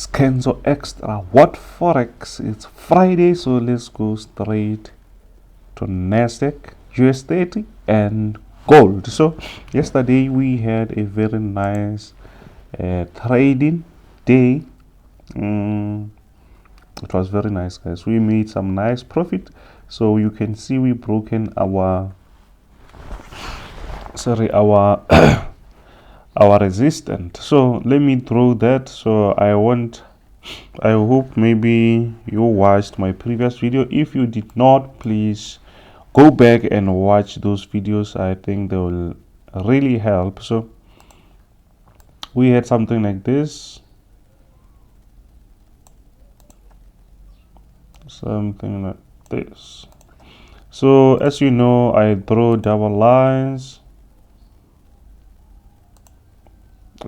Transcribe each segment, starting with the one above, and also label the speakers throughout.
Speaker 1: It's Kenzo Extra. What Forex? It's Friday, so let's go straight to NASDAQ, US30 and gold. So yesterday we had a very nice trading day. It was very nice, guys. We made some nice profit. So you can see we broken our our resistance. So let me draw that. So I hope maybe you watched my previous video. If you did not, please go back and watch those videos. I think they will really help. So we had something like this, so as you know, I draw double lines.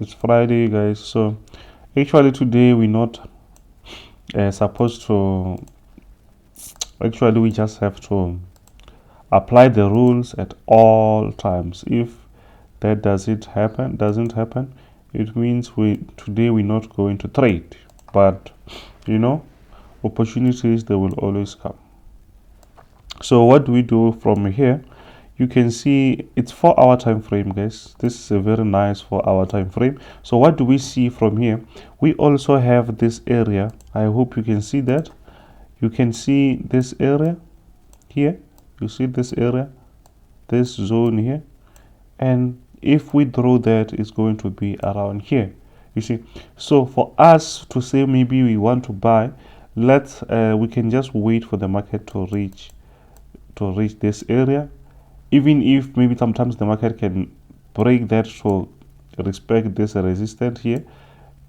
Speaker 1: It's Friday, guys, so actually today we're not supposed to, actually we just have to apply the rules at all times. If that doesn't happen, it means today we're not going to trade. But you know, opportunities, they will always come. So what do we do from here? You can see it's 4-hour time frame, guys. This is a very nice 4-hour time frame. So what do we see from here? We also have this area. I hope you can see that. You can see this area here. You see this area, this zone here, and if we draw that, it's going to be around here, you see. So for us to say maybe we want to buy, we can just wait for the market to reach this area. Even if maybe sometimes the market can break that to respect this resistance here,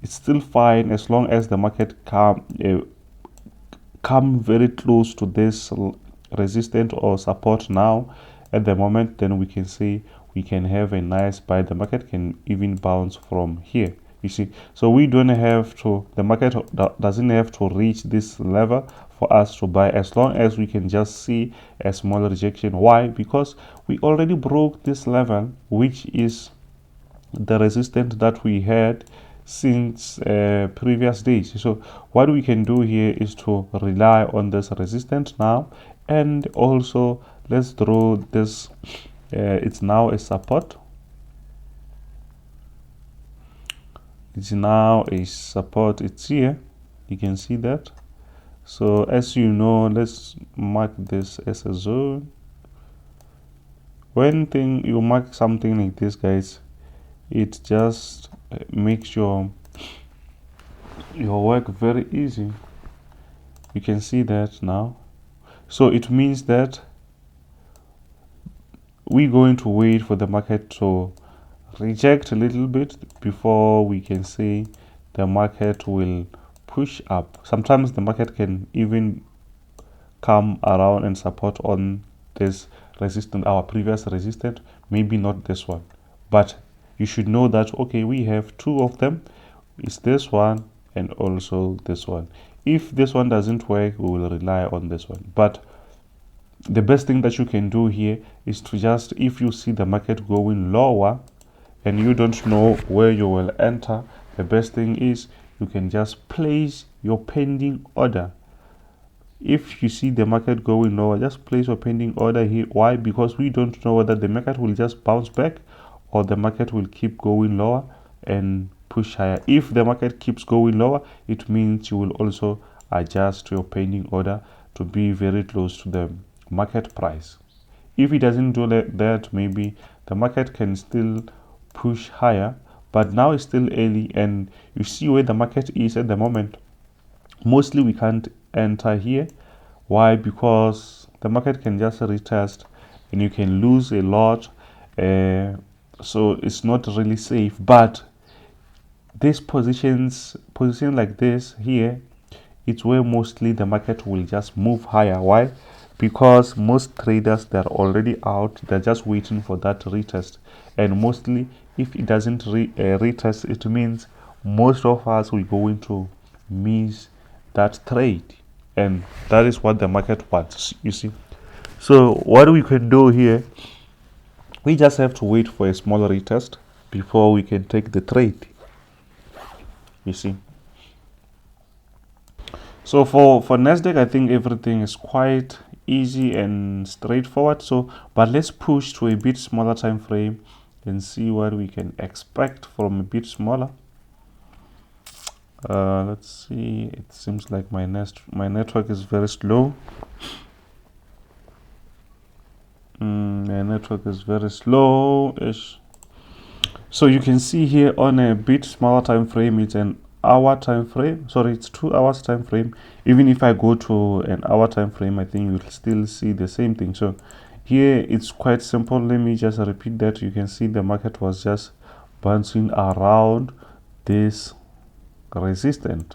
Speaker 1: it's still fine as long as the market come very close to this resistance or support now at the moment. Then we can say we can have a nice buy. The market can even bounce from here, you see. So we don't have to, the market doesn't have to reach this level for us to buy, as long as we can just see a small rejection. Why? Because we already broke this level, which is the resistance that we had since previous days. So what we can do here is to rely on this resistance now, and also let's draw this. It's now a support. It's now a support. It's here, you can see that. So as you know, let's mark this as a zone. When you mark something like this, guys, it just makes your work very easy. You can see that now. So it means that we're going to wait for the market to reject a little bit before we can say the market will push up. Sometimes the market can even come around and support on this resistance, our previous resistance, maybe not this one, but you should know that, okay, we have two of them. It's this one and also this one. If this one doesn't work, we will rely on this one. But the best thing that you can do here is to just, if you see the market going lower and you don't know where you will enter, the best thing is you can just place your pending order. If you see the market going lower, just place your pending order here. Why? Because we don't know whether the market will just bounce back or the market will keep going lower and push higher. If the market keeps going lower, it means you will also adjust your pending order to be very close to the market price. If it doesn't do that, maybe the market can still push higher, but now it's still early and you see where the market is at the moment. Mostly we can't enter here. Why? Because the market can just retest and you can lose a lot, so it's not really safe. But these position like this here, it's where mostly the market will just move higher. Why? Because most traders, they're already out, they're just waiting for that retest, and mostly if it doesn't retest, it means most of us will going to miss that trade, and that is what the market wants, you see. So what we can do here, we just have to wait for a smaller retest before we can take the trade, you see. So for NASDAQ, I think everything is quite easy and straightforward. So, but let's push to a bit smaller time frame and see what we can expect from a bit smaller. Let's see. It seems like my network is very slow. My network is very slow-ish. So you can see here on a bit smaller time frame, it's an hour time frame. Sorry, it's 2 hours time frame. Even if I go to an hour time frame, I think you'll still see the same thing. So here it's quite simple. Let me just repeat that. You can see the market was just bouncing around this resistance.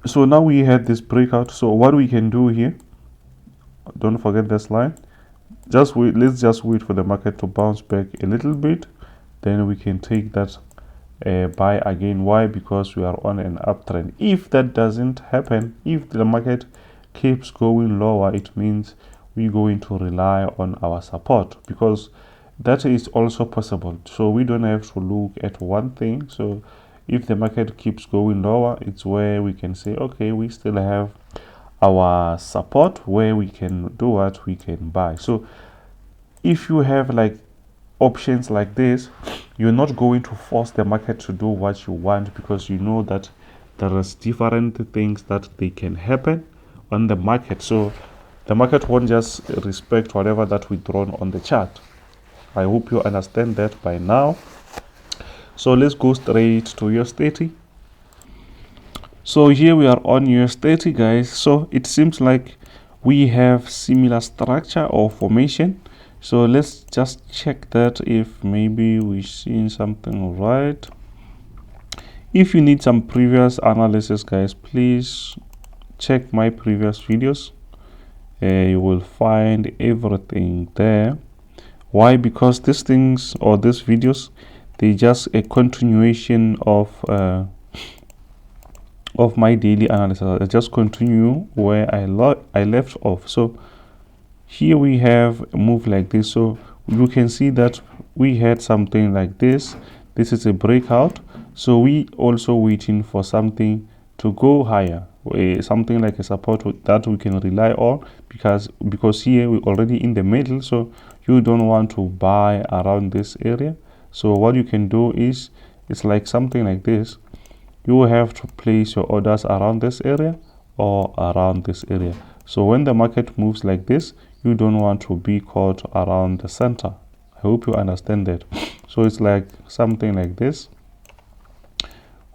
Speaker 1: So now we had this breakout. So what we can do here, don't forget this line, just wait. Let's just wait for the market to bounce back a little bit, then we can take that buy again. Why? Because we are on an uptrend. If that doesn't happen, if the market keeps going lower, it means we're going to rely on our support, because that is also possible. So we don't have to look at one thing. So if the market keeps going lower, it's where we can say, okay, we still have our support where we can do what we can buy. So if you have like options like this, you're not going to force the market to do what you want, because you know that there is different things that they can happen on the market. So the market won't just respect whatever that we drawn on the chart. I hope you understand that by now. So let's go straight to US30. So here we are on US30, guys. So it seems like we have similar structure or formation. So let's just check that if maybe we're seeing something right. If you need some previous analysis, guys, please check my previous videos. You will find everything there. Why? Because these things or these videos, they just a continuation of my daily analysis. I just continue where I left off. So here we have a move like this. So you can see that we had something like this. This is a breakout. So we also waiting for something to go higher, something like a support that we can rely on, because here we're already in the middle. So you don't want to buy around this area. So what you can do is, it's like something like this. You will have to place your orders around this area or around this area. So when the market moves like this, you don't want to be caught around the center. I hope you understand that. So it's like something like this.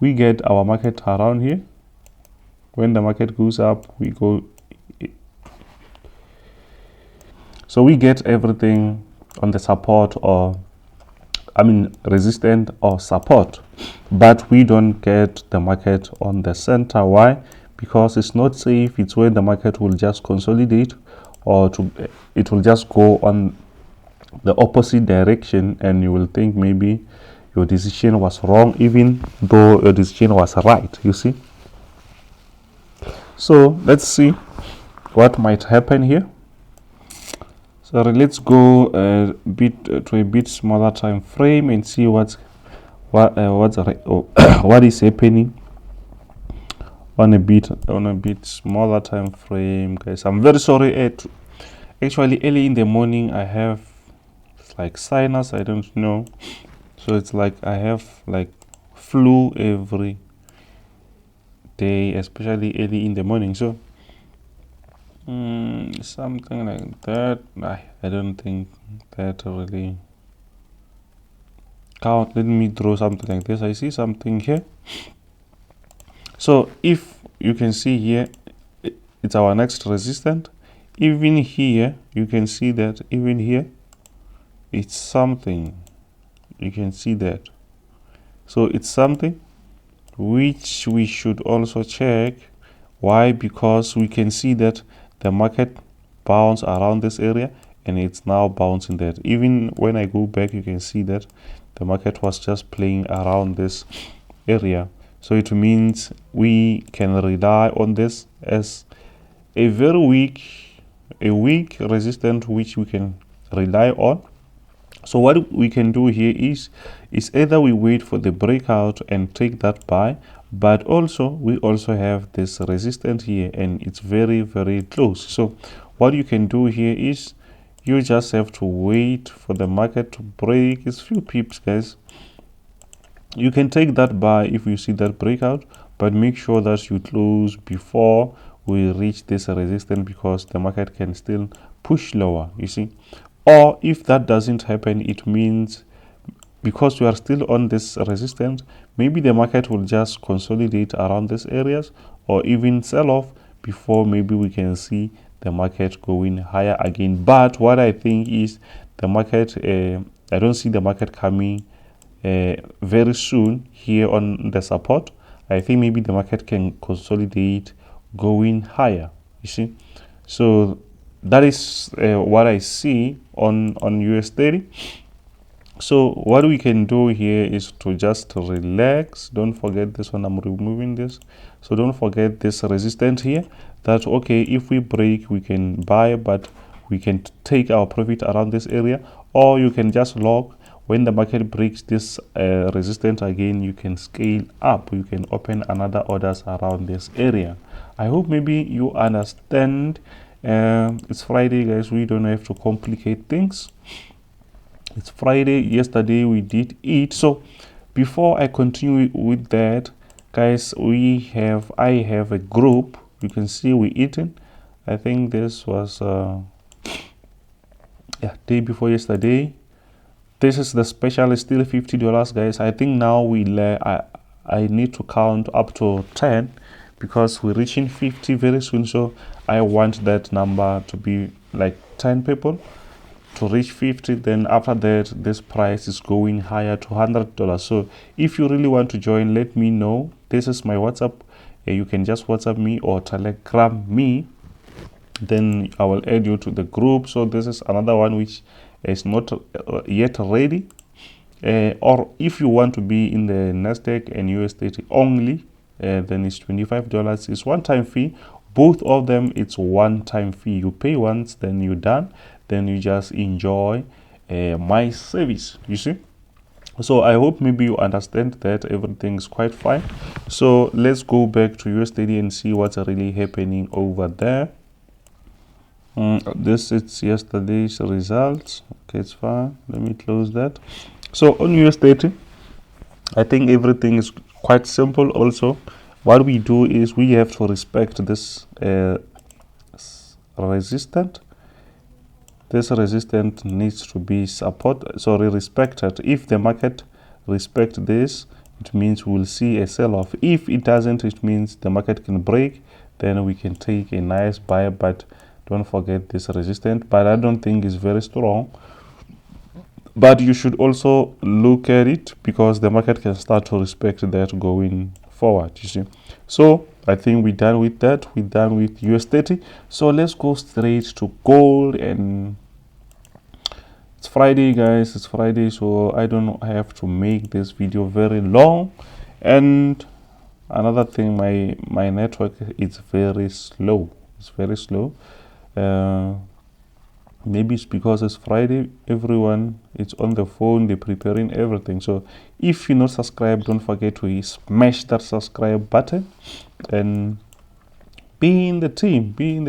Speaker 1: We get our market around here. When the market goes up, we go. So we get everything on the support, or resistant or support, but we don't get the market on the center. Why? Because it's not safe. It's where the market will just consolidate, or it will just go on the opposite direction, and you will think maybe your decision was wrong, even though your decision was right. You see? So let's see what might happen here. So let's go to a bit smaller time frame and see what is happening on a bit smaller time frame, guys. I'm very sorry. Actually, early in the morning I have like sinus. I don't know. So it's like I have like flu every day, especially early in the morning. So something like that. I don't think that really count. Let me draw something like this. I see something here. So if you can see here, it's our next resistance. Even here, you can see that even here, it's something. You can see that. So it's something which we should also check. Why? Because we can see that the market bounce around this area, and it's now bouncing that. Even when I go back, you can see that the market was just playing around this area. So it means we can rely on this as a very weak resistance which we can rely on. So what we can do here is either we wait for the breakout and take that buy, but also we also have this resistance here, and it's very, very close. So what you can do here is you just have to wait for the market to break. It's few pips, guys. You can take that buy if you see that breakout, but make sure that you close before we reach this resistance, because the market can still push lower, you see. Or if that doesn't happen, it means because we are still on this resistance, maybe the market will just consolidate around these areas or even sell off before maybe we can see the market going higher again. But what I think is the market, I don't see the market coming very soon here on the support. I think maybe the market can consolidate going higher, you see. So that is what I see on US30. So what we can do here is to just relax. Don't forget this one, I'm removing this. So don't forget this resistance here, that okay, if we break we can buy, but we can take our profit around this area, or you can just log. When the market breaks this resistance again, you can scale up, you can open another orders around this area. I hope maybe you understand. It's Friday, guys, we don't have to complicate things. It's Friday. Yesterday we did eat. So before I continue with that, guys, I have a group. You can see we eating. I think this was day before yesterday. This is the special, is still $50, guys. I think now I need to count up to 10 because we're reaching 50 very soon. So I want that number to be like 10 people to reach 50. Then after that, this price is going higher to $100. So if you really want to join, let me know. This is my WhatsApp. You can just WhatsApp me or Telegram me, then I will add you to the group. So this is another one which is not yet ready. Or if you want to be in the NASDAQ and US30 only, then it's $25. It's one-time fee. Both of them, it's one-time fee. You pay once, then you're done. Then you just enjoy my service, you see. So I hope maybe you understand that everything is quite fine. So let's go back to US30 and see what's really happening over there. This is yesterday's results. Okay, it's fine. Let me close that. So on US30, I think everything is quite simple. Also, what we do is we have to respect this resistance. This resistance needs to be respected. If the market respects this, it means we'll see a sell-off. If it doesn't, it means the market can break, then we can take a nice buy. But don't forget this resistance, but I don't think it's very strong. But you should also look at it because the market can start to respect that going forward, you see. So I think we're done with that. We're done with US30. So let's go straight to gold. And it's Friday, guys. It's Friday, so I don't have to make this video very long. And another thing, my network is very slow. It's very slow. Maybe it's because it's Friday, everyone is on the phone, they're preparing everything. So if you're not subscribed, don't forget to smash that subscribe button and be in the team, be in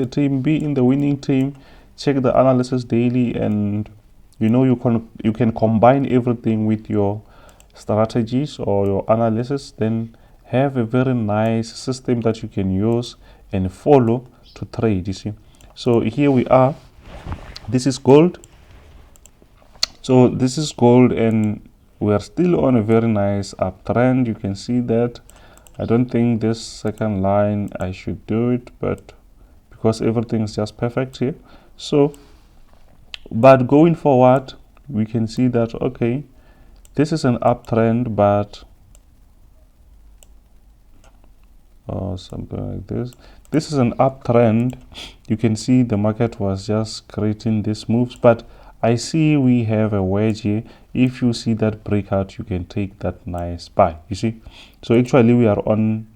Speaker 1: the winning team. Check the analysis daily, and you know you can combine everything with your strategies or your analysis, then have a very nice system that you can use and follow to trade, you see. So here we are. This is gold. So this is gold, and we are still on a very nice uptrend. You can see that. I don't think this second line I should do it, but because everything is just perfect here. So but going forward, we can see that okay, this is an uptrend, but something like this. This is an uptrend. You can see the market was just creating these moves, but I see we have a wedge here. If you see that breakout, you can take that nice buy, you see. So actually we are on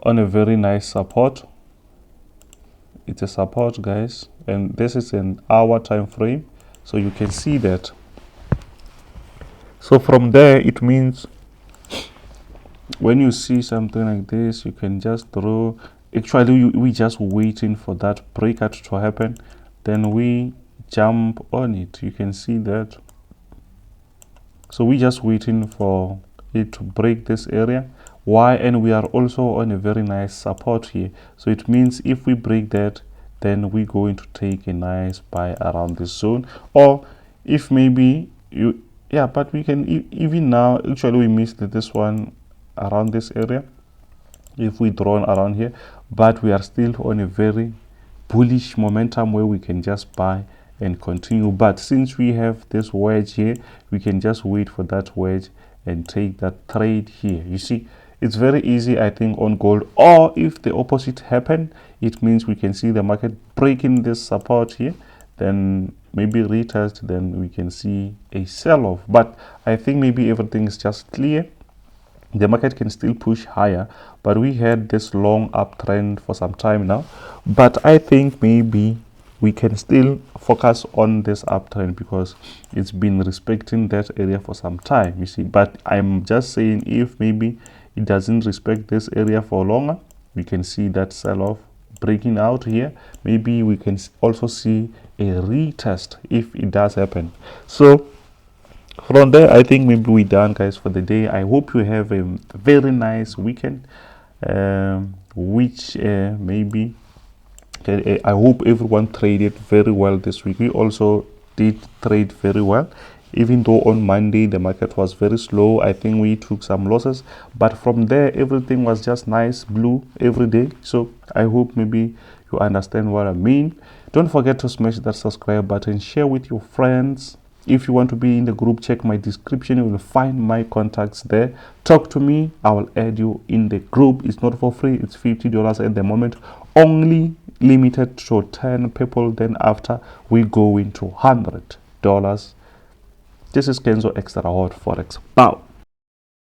Speaker 1: a very nice support. It's a support, guys, and this is an hour time frame, so you can see that. So from there, it means when you see something like this, you can just draw. Actually, we just waiting for that breakout to happen, then we jump on it. You can see that. So we just waiting for it to break this area. Why? And we are also on a very nice support here. So it means if we break that, then we're going to take a nice buy around this zone. Or if maybe you, yeah, but we can even now, actually we missed this one around this area if we draw around here, but we are still on a very bullish momentum where we can just buy and continue. But since we have this wedge here, we can just wait for that wedge and take that trade here. You see, it's very easy, I think, on gold. Or if the opposite happen, it means we can see the market breaking this support here, then maybe retest, then we can see a sell-off. But I think maybe everything is just clear. The market can still push higher, but we had this long uptrend for some time now. But I think maybe we can still focus on this uptrend because it's been respecting that area for some time, you see. But I'm just saying, if maybe it doesn't respect this area for longer, we can see that sell-off breaking out here. Maybe we can also see a retest if it does happen. So from there, I think maybe we're done, guys, for the day. I hope you have a very nice weekend, which maybe I hope everyone traded very well this week. We also did trade very well, even though on Monday the market was very slow. I think we took some losses, but from there everything was just nice blue every day. So I hope maybe you understand what I mean. Don't forget to smash that subscribe button, share with your friends. If you want to be in the group, check my description. You will find my contacts there. Talk to me. I will add you in the group. It's not for free. It's $50 at the moment. Only limited to 10 people. Then after, we go into $100. This is Kenzo Extra Hot Forex. Bow.